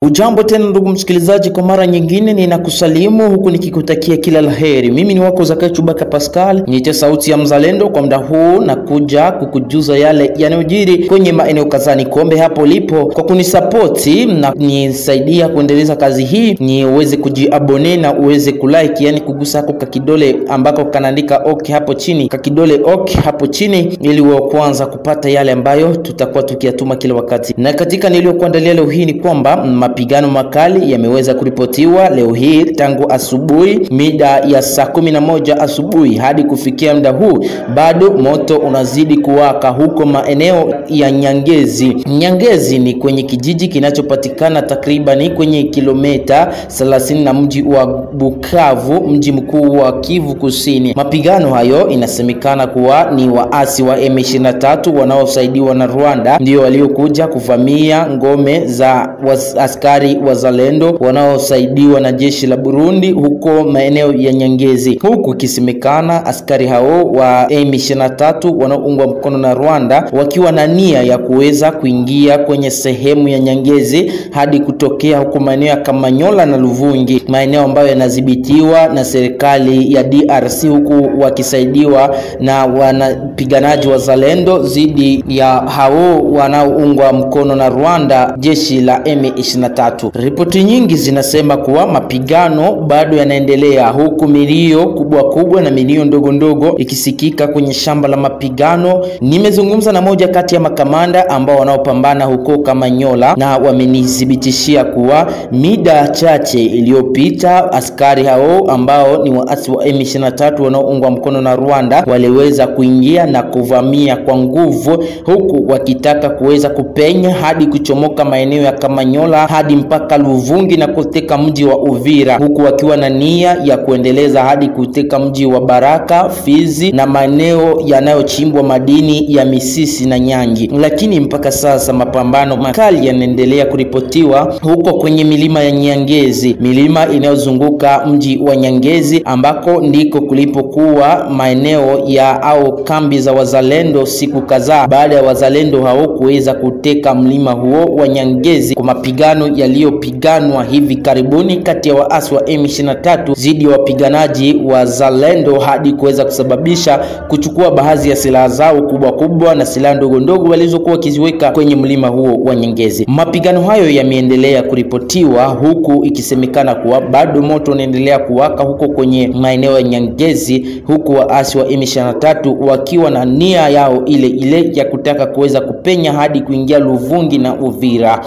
Ujambo tena ndugu msikilizaji, kwa mara nyingine ninakusalimu huku nikikutakia kila laheri. Mimi ni wako Zakayo Chubaka Pascal, niite sauti ya mzalendo kwa muda huu na kuja kukujuza yale yanayojiri kwenye maeneo kadhaa. Kuombe hapo lipo kwa kunisapoti na nisaidia kuendeleza kazi hii, ni uweze kujiabone na uweze kulike, yani kugusa hapo kwa kidole ambako kanaandika okay hapo chini, kwa kidole okay hapo chini, ili uwe kwanza kupata yale ambayo tutakuwa tukiyatuma kila wakati. Na katika niliyokuandalia leo hii ni kwamba mapigano makali yameweza kuripotiwa leo hii tangu asubuhi mida ya saa 11 asubuhi hadi kufikia muda huu. Bado moto unazidi kuwaka huko maeneo ya Nyangezi. Nyangezi ni kwenye kijiji kinachopatikana takriban kwenye kilomita 30 na mji wa Bukavu, mji mkuu wa Kivu Kusini. Mapigano hayo inasemekana kuwa ni waasi wa M23 wanaosaidiwa na Rwanda ndio waliokuja kuvamia ngome za askari wazalendo wanaosaidiwa na jeshi la Burundi huko maeneo ya Nyangezi, huku kisemekana askari hao wa M23 wanaoungwa mkono na Rwanda wakiwa na nia ya kuweza kuingia kwenye sehemu ya Nyangezi hadi kutokea huko maeneo ya Kamanyola na Luvungi, maeneo ambayo yanadhibitiwa na serikali ya DRC, huku wakisaidiwa na wanapiganaji wazalendo dhidi ya hao wanaoungwa mkono na Rwanda, jeshi la M23. Ripoti nyingi zinasema kuwa mapigano bado yanaendelea, huku milio kubwa kubwa na milio ndogo ndogo ikisikika kwenye shamba la mapigano. Nimezungumza na moja kati ya makamanda ambao wanaopambana huko Kamanyola, na wamenithibitishia kuwa mida chache iliyopita askari hao ambao ni waasi wa M23 wanaoungwa mkono na Rwanda waliweza kuingia na kuvamia kwa nguvu, huku wakitaka kuweza kupenya hadi kuchomoka maeneo ya Kamanyola hadi mpaka Luvungi na kuteka mji wa Uvira, huku wakiwa na nia ya kuendeleza hadi kuteka mji wa Baraka, Fizi na maeneo yanayochimbwa madini ya Misisi na Nyangi. Lakini mpaka sasa mapambano makali yanaendelea kuripotiwa huko kwenye milima ya Nyangezi, milima inayozunguka mji wa Nyangezi ambako ndiko kulipokuwa maeneo ya au kambi za wazalendo siku kadhaa baada ya wazalendo hao kuweza kuteka mlima huo wa Nyangezi kwa mapigano yaliyopiganwa hivi karibuni kati ya waasi wa M23 dhidi ya wapiganaji wa Zalendo hadi kuweza kusababisha kuchukua baadhi ya silaha zao kubwa kubwa na silaha ndogo ndogo walizokuwa kiziweka kwenye mlima huo wa Nyangezi. Mapigano hayo yameendelea kuripotiwa huku ikisemekana kuwa bado moto unaendelea kuwaka huko kwenye maeneo ya Nyangezi, huku waasi wa M23 wakiwa na nia yao ile ile ya kutaka kuweza kupenya hadi kuingia Luvungi na Uvira.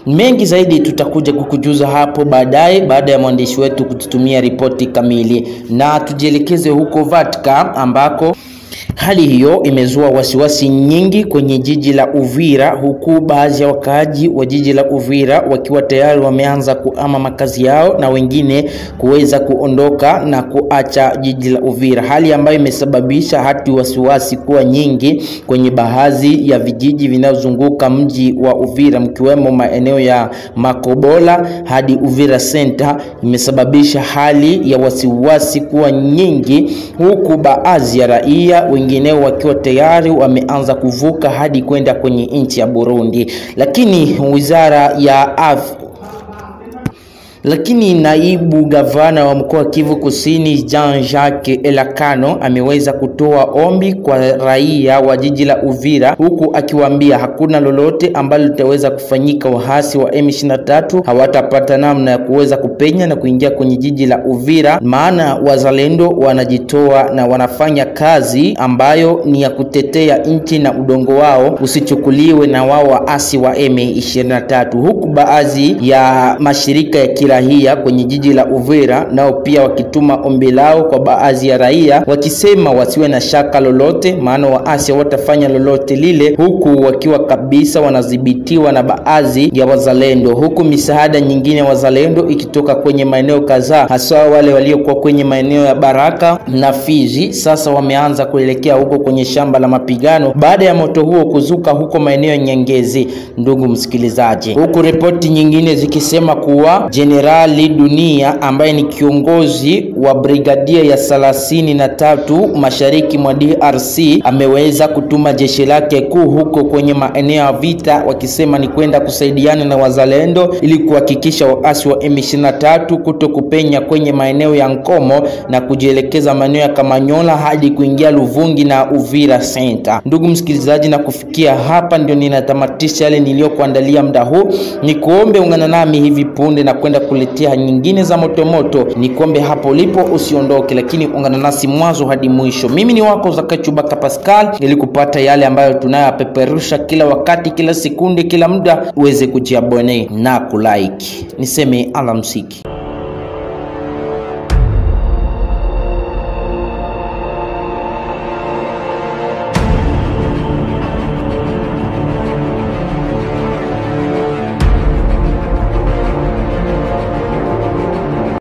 Mengi zaidi tutakuja kukujuza hapo baadaye baada ya mwandishi wetu kututumia ripoti kamili, na tujielekeze huko Vatika ambako hali hiyo imezua wasiwasi nyingi kwenye jiji la Uvira, huku baadhi ya wakaaji wa jiji la Uvira wakiwa tayari wameanza kuama makazi yao na wengine kuweza kuondoka na kuacha jiji la Uvira, hali ambayo imesababisha hati wasiwasi kuwa nyingi kwenye baadhi ya vijiji vinavyozunguka mji wa Uvira, mkiwemo maeneo ya Makobola hadi Uvira Center. Imesababisha hali ya wasiwasi kuwa nyingi, huku baadhi ya raia wengineo wakiwa tayari wameanza kuvuka hadi kwenda kwenye nchi ya Burundi. Lakini naibu gavana wa mkoa Kivu Kusini Jean-Jacques Elakano ameweza kutoa ombi kwa raia wa jiji la Uvira, huku akiwaambia hakuna lolote ambalo litaweza kufanyika. Waasi wa M23 hawatapata namna ya kuweza kupenya na kuingia kwenye jiji la Uvira, maana wazalendo wanajitoa na wanafanya kazi ambayo ni ya kutetea nchi na udongo wao usichukuliwe na wao waasi wa M23, huku baadhi ya mashirika ya kirahia kwenye jiji la Uvira nao pia wakituma ombi lao kwa baadhi ya raia wakisema wasiwe na shaka lolote, maana waasi watafanya lolote lile, huku wakiwa kabisa wanadhibitiwa na baadhi ya wazalendo, huku misaada nyingine ya wazalendo ikitoka kwenye maeneo kadhaa, hasa wale waliokuwa kwenye maeneo ya Baraka na Fizi. Sasa wameanza kuelekea huko kwenye shamba la mapigano baada ya moto huo kuzuka huko maeneo ya Nyangezi, ndugu msikilizaji, huku ripoti nyingine zikisema kuwa Generali Dunia ambaye ni kiongozi wa brigadia ya 33 mashariki mwa DRC ameweza kutuma jeshi lake kuu huko kwenye maeneo ya vita, wakisema ni kwenda kusaidiana na wazalendo ili kuhakikisha waasi wa M23 kutokupenya kwenye maeneo ya Nkomo na kujielekeza maeneo ya Kamanyola hadi kuingia Luvungi na Uvira Center. Ndugu msikilizaji, na kufikia hapa ndio ninatamatisha yale niliyokuandalia muda huu. Nikuombe ungana nami hivi punde na kwenda kuletea nyingine za motomoto. Nikuombe hapo ulipo usiondoke, lakini ungana nasi mwanzo hadi mwisho. Mimi ni wako Zakai Chubaka Pascal, ili kupata yale ambayo tunayapeperusha kila wakati, kila sekunde, kila muda, uweze kujiabone na kulike. Niseme alamsiki.